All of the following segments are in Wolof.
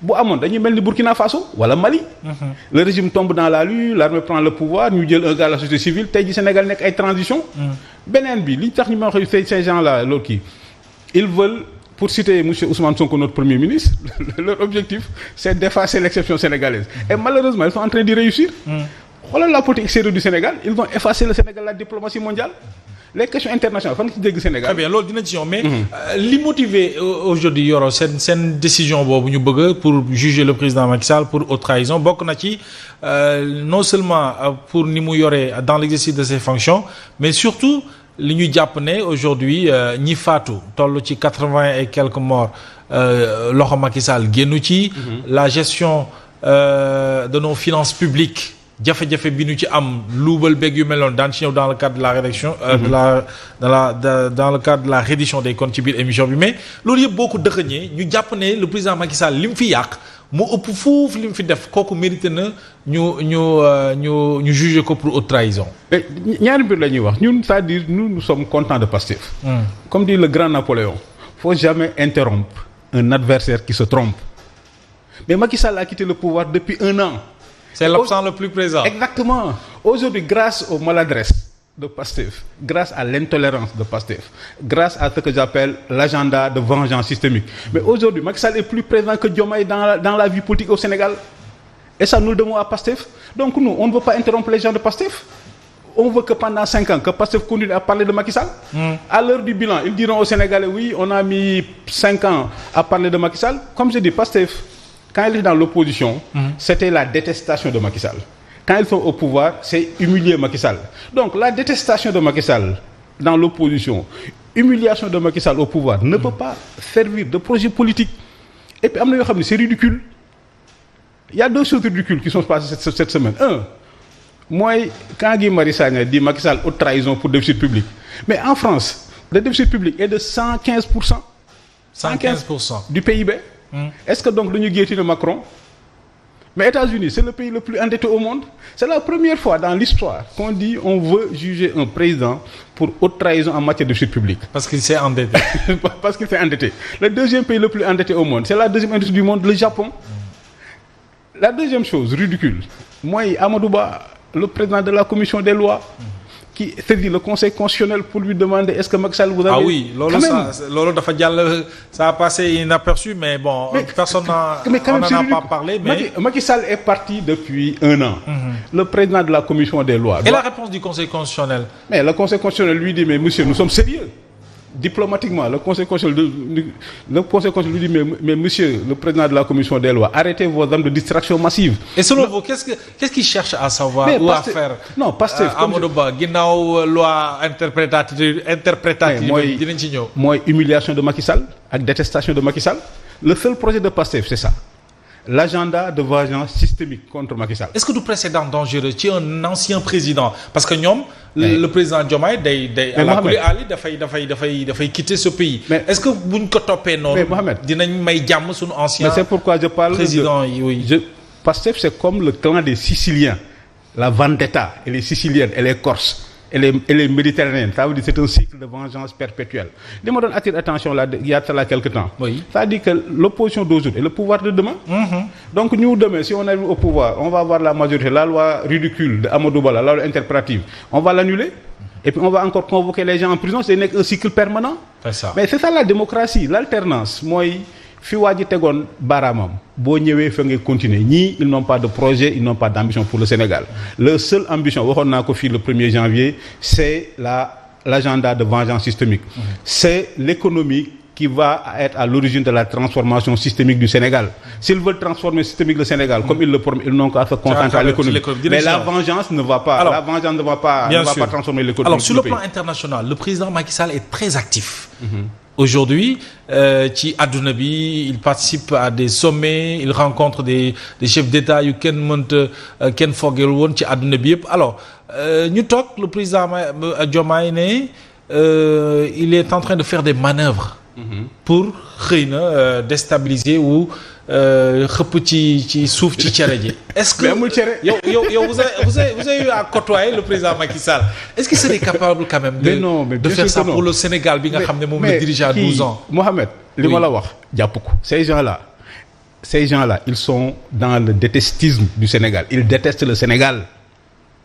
bu amoon dañuy mel ni Burkina Faso wala Mali. Le régime tombe dans la rue, l'armée prend le pouvoir ñu jël un gars de la société civile tey ji Sénégal nekk ay transition beneen bi li tax ñu ma wax ces gens là loolu kii ils veulent. Pour citer M. Ousmane Sonko, notre Premier ministre, leur objectif, c'est d'effacer l'exception sénégalaise. Et malheureusement, ils sont en train d'y réussir. Voilà la politique extérieure du Sénégal. Ils vont effacer le Sénégal, la diplomatie mondiale. Les questions internationales, fan ci dégg Sénégal. Très bien, loolu dina ci ñëw mais li motivé aujourd'hui Yoro seen décision boobu ñu bëgg pour juger le président Macky Sall pour haute trahison bokk na ci non seulement pour ni mu yore dans l'exercice de ses fonctions mais surtout li ñu jàpp ne aujourd'hui ñi faatu toll ci 80 et quelques morts loxo Macky Sall génnu ci. La gestion de nos finances publiques jafe-jafe bi ñu ci am luubal beeg yu mel noonu daan ci ñëw dans le cadre de la rédaction. Dans le cadre de la reddition des comptes ci biir émission bi mais loolu yëpp boo ko dëxëñee ñu jàpp ne le président Macky Sall li mu fi yàq. mu ëpp foofu li mu fi def kooku mérité na ñu juger ko pour haute trahison. ñaari mbir la ñuy wax ñun c'est-à-dire nous sommes contents de Pastef. Comme dit le grand Napoléon faut jamais interrompre un adversaire qui se trompe mais Macky Sall a quitté le pouvoir depuis 1 an. C'est l'absent le plus présent. Exactement. Aujourd'hui grâce aux maladresses de Pastef, grâce à l'intolérance de Pastef, grâce à ce que j'appelle l'agenda de vengeance systémique. Mais aujourd'hui, Macky Sall est plus présent que Diomaye dans la vie politique au Sénégal. Et ça, nous le devons à Pastef. Donc nous, on ne veut pas interrompre les gens de Pastef. On veut que pendant 5 ans, que Pastef continue à parler de Macky Sall. À l'heure du bilan, ils diront aux Sénégalais, oui, on a mis 5 ans à parler de Macky Sall. Comme je dis, Pastef, quand il est dans l'opposition, c'était la détestation de Macky Sall. Quand ils sont au pouvoir, c'est humilier Macky Sall. Donc la détestation de Macky Sall dans l'opposition, humiliation de Macky Sall au pouvoir ne peut pas servir de projet politique. Et puis, c'est ridicule. Il y a 2 choses ridicules qui sont passées cette semaine. Moi, quand Guy Marius Sagna dit Macky Sall haute trahison pour déficit public, mais en France, le déficit public est de 115%. 115% du PIB. Est-ce que donc nous guettons Macron? Mais États-Unis, c'est le pays le plus endetté au monde. C'est la première fois dans l'histoire qu'on dit on veut juger un président pour haute trahison en matière de déficit public. Parce qu'il s'est endetté. Parce qu'il s'est endetté. Le deuxième pays le plus endetté au monde, c'est la deuxième industrie du monde, le Japon. La deuxième chose ridicule, moi, Amadou Ba, le président de la commission des lois, qui saisit le Conseil constitutionnel pour lui demander est-ce que Macky Sall vous avez... Ah oui, ça a passé inaperçu, mais bon, personne n'en a pas parlé. Mais... Macky Sall est parti depuis 1 an. Le président de la commission des lois... Et la réponse du Conseil constitutionnel? Mais le Conseil constitutionnel lui dit, mais monsieur, nous sommes sérieux. Diplomatiquement, le Conseil constitutionnel lui dit, mais monsieur, le président de la commission des lois, arrêtez vos armes de distraction massive. Et selon vous, qu'est-ce qu'il cherche à savoir ou à faire? Non, Pastef. Amadou Ba, ginnaaw loi interprétative dinañ ci ñëw. Mooy humiliation de Macky Sall ak détestation de Macky Sall. Le seul projet de Pastef, c'est ça. L'agenda de vengeance systémique contre Macky Sall. Est-ce que du précédent dangereux ci un ancien président parce que ñoom le président Diomaye day à la kuli ali dafay quitter ce pays. Mais est-ce que buñ ko toppee noonu dinañ may jàmm suñu ancien. Mais c'est pourquoi je parle président oui. Pastef c'est comme le clan des Siciliens, la vendetta et les Siciliennes et les Corses. Et les Méditerranéennes, ça veut dire c'est un cycle de vengeance perpétuelle. Je me donne attention là, il y a cela quelques temps. Oui. Ça dit que l'opposition d'aujourd'hui est le pouvoir de demain. Donc nous demain, si on arrive au pouvoir, on va avoir la majorité, la loi ridicule de Amadou Ba, la loi interprétative, on va l'annuler. Et puis on va encore convoquer les gens en prison, c'est un cycle permanent. C'est ça. Mais c'est ça la démocratie, l'alternance. Moi, fi waa ji tegoon baaraamam boo ñëwee fa ngay continuer ñii ils n'ont pas de projet, ils n'ont pas d'ambition pour le Sénégal. Leur seule ambition waxoon naa ko fii le 1er janvier c'est l'agenda de vengeance systémique. C'est l'économie qui va être à l'origine de la transformation systémique du Sénégal. S'ils veulent transformer systémique le Sénégal comme ils le promettent, ils n'ont qu'à se concentrer à l'économie. Mais la vengeance ne va pas. La vengeance ne va pas transformer l'économie. Alors sur le plan international, le président Macky Sall est très actif. Aujourd'hui, ci àdduna bi il participe à des sommets, il rencontre des chefs d'État yu kenn foogeel woon ci àdduna bi yëpp. Alors ñu toog le président Diomaye ne il est en train de faire des manœuvres pour xëy na déstabiliser ou xëpp ci suuf ci cere ji. Est-ce que yow vous avez eu à côtoyer le président Macky Sall. Est-ce qu'il serait capable quand même de faire ça pour le Sénégal bi nga xam ne moom la dirige à 12 ans. Mohamed li ma la wax jàpp ko ces gens-là ces gens-là ils sont dans le détestisme du Sénégal ils détestent le Sénégal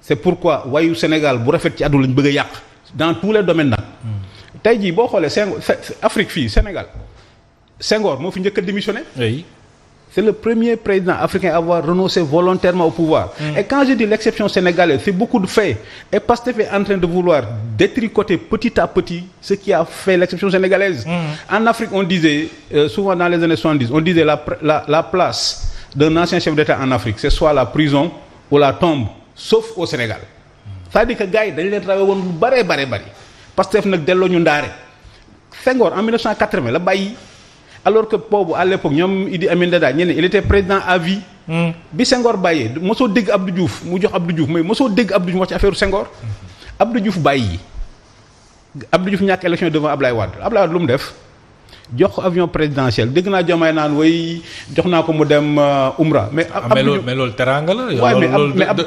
c'est pourquoi wayu Sénégal bu rafet ci àdduna lañu bëgg a yàq dans tous les domaines nag. tey jii boo xoolee Afrique fii Sénégal Senghor moo fi njëkk a démissionné. oui. C'est le premier président africain à avoir renoncé volontairement au pouvoir. Et quand je dis l'exception sénégalaise, c'est beaucoup de faits. Et Pastef est en train de vouloir détricoter petit à petit ce qui a fait l'exception sénégalaise. En Afrique, on disait, souvent dans les années 70, on disait la place d'un ancien chef d'État en Afrique, c'est soit la prison ou la tombe, sauf au Sénégal. C'est-à-dire que gars yi dañ leen rawee woon lu bare Pastef nag delloo ñu ndaare. Senghor en 1980 la bàyyi. Alors que boobu à l'époque ñoom Idi Amin Dada ñeneen il était président à vie. bi Senghor bàyyee mosoo dégg Abdou Diouf mu jox Abdou Diouf mais mosoo dégg Abdou Diouf wax ci affaire Senghor. Abdou Diouf bàyyi Abdou Diouf ñàkk élection devant Ablaye Wade lu mu def jox ko avion présidentiel dégg naa Diomaye naan way jox naa ko mu dem Umra. mais loolu teraanga la. waaw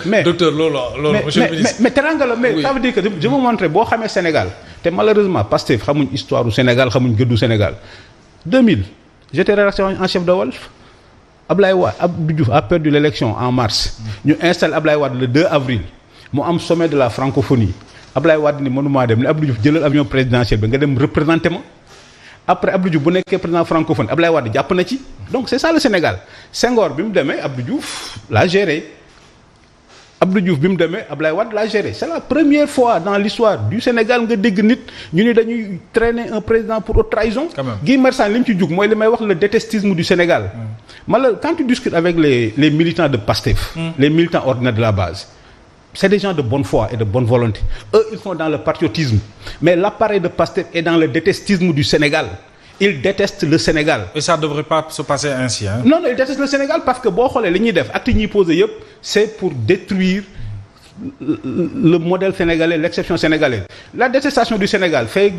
mais docteur loolu monsieur le ministre mais teraanga la mais ça veut dire que je veux montrer boo xamee Sénégal te malheureusement Pastef xamuñ histoire du Sénégal xamuñ gëddu Sénégal. 2000 j'étais rédacteur en chef de Walf Ablaye Wade Abdou Diouf a perdu l'élection en mars ñu installé Ablaye Wade le 2 avril mu am sommet de la francophonie Ablaye Wade ni mënumaa dem ni Abdou Diouf jëlal avion présidentiel bi nga dem représenter ma après Abdou Diouf bu nekkee président francophone Ablaye Wade jàpp na ci donc c'est ça le Sénégal Senghor bi mu demee Abdou Diouf l'a géré Abdou Diouf bi mu demee Ablaye Wade l'a géré c'est la première fois dans l'histoire du Sénégal nga dégg nit ñu ni dañuy traîner un président pour haute trahison. Guy Marius Sagna li mu ci jug mooy li may wax le détestisme du Sénégal. Quand tu discutes avec les militants de Pastef. Les militants ordinaires de la base. C'est des gens de bonne foi et de bonne volonté. Eux ils sont dans le patriotisme mais l'appareil de Pastef est dans le détestisme du Sénégal. Ils détestent le Sénégal. Et ça devrait pas se passer ainsi hein? Non, ils détestent le Sénégal parce que boo xoolee li ñuy def acte yi ñuy posé yëpp c'est pour détruire le modèle sénégalais, l'exception sénégalaise. La détestation du Sénégal c'est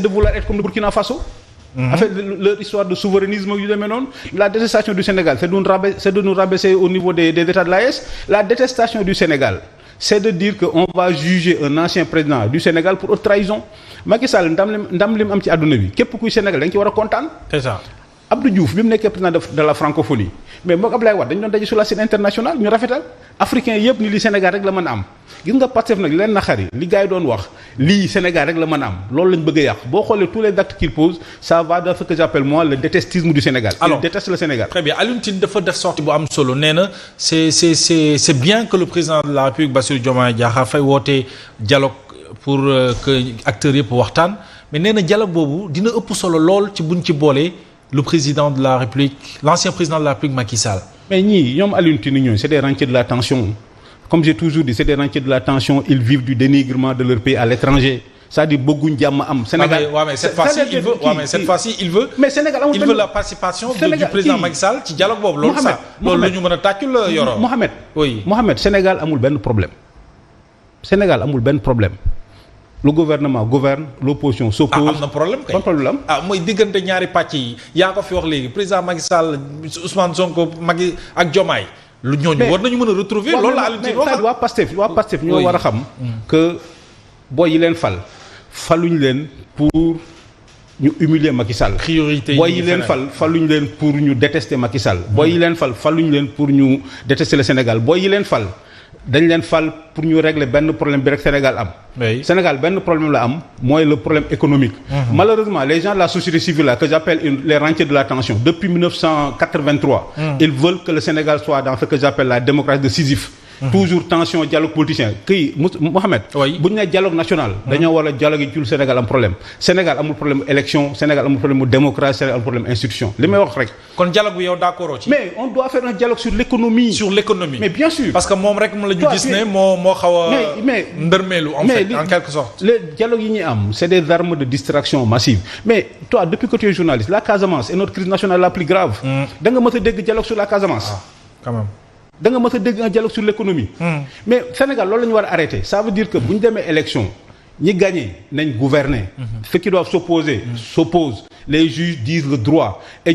de vouloir être comme le Burkina Faso. En fait, leur histoire de souverainisme yu demee noonu. La détestation du Sénégal c'est de nous rabaisser au niveau des États de l'AES. La détestation du Sénégal c'est de dire que on va juger un ancien président du Sénégal pour haute trahison. Macky Sall ndam lim am ci àdduna bi képp kuy Sénégal da nga ci war a kontaan. C'est ça. Abdou Diouf bi mu nekkee président de la francophonie mais moom Ablaye Wade dañu doon daje sur la scène internationale ñu rafetal africain yëpp ni li Sénégal rek la mën a am gis nga Pastef nag leen naxari li gars yi doon wax lii Sénégal rek la mën a am loolu lañ bëgg a yàq boo xoolee tous les actes qu'il pose ça va dans ce que j'appelle moi le détestisme du Sénégal. Alors il déteste le Sénégal. Très bien Alioune Tine dafa def sortie bu am solo nee na c'est bien que le président de la République Bassirou Diomaye Diakhar Faye woote dialogue pour que acteurs yëpp waxtaan mais nee na dialogue boobu dina ëpp solo lool ci buñ ci boolee le président de la République l'ancien président de la République Macky Sall. mais ñii ñoom Alioune Tine ñooñu c'est des rentiers de la tension comme j'ai toujours dit c'est des rentiers de la tension ils vivent du dénigrement de leur pays à l'étranger c'est-à-dire bëgguñ jàmm am. Sénégal mais cette fois-ci il veut. mais Sénégal amul la participation du président Macky Sall ci dialogue boobu. loolu sax loolu la ñu mën a tàccul Yoro. Mohamed Sénégal amul benn problème le gouvernement gouverne l'opposition s'oppose. am na problème kay. ban problème mooy diggante ñaari pàcc yi yaa ko fi wax léegi président Macky Sall Ousmane Sonko Macky ak Diomaye. lu ñooñu war nañu mën a retrouver loolu la Alioune Tine wax waa Pastef ñoo war a xam. que booy yi leen faluñ leen pour ñu humilier Macky Sall. priorité booy yi leen faluñ leen pour ñu détester Macky Sall. booy yi leen faluñ leen pour ñu détester le Sénégal booy yi leen dañ leen fal pour ñu régler benn problème bi rek Sénégal am. Oui. Sénégal benn problème la am mooy le problème économique. Malheureusement les gens de la société civile là que j'appelle les rentiers de la tension depuis 1983. Ils veulent que le Sénégal soit dans ce que j'appelle la démocratie de Sisyphe. Toujours tension dialogue politicien Mohamed. Oui. bu ñu nee dialogue national. dañoo war a dialogue ci Sénégal am problème. Sénégal amul problème élection Sénégal amul problème démocratie Sénégal amul problème institution li may wax rek. kon dialogue bi yow d'accord ci. mais on doit faire un dialogue sur l'économie. mais bien sûr. parce que moom rek mu la ñu gis ne moo xaw a. ndërmeelu en quelque sorte. les dialogues yi ñuy am c'est des armes de distraction massive mais toi depuis que tu es journaliste la Casamance est notre crise nationale la plus grave. da nga mës a dégg dialogue sur la Casamance. quand même. da nga mës a dégg un dialogue sur l'économie. mais Sénégal loolu la ñu war a arrêter ça veut dire que bu ñu demee élection ñi gagné nañ gouverner. ceux qui doivent s'opposer s'opposent les juges disent le droit et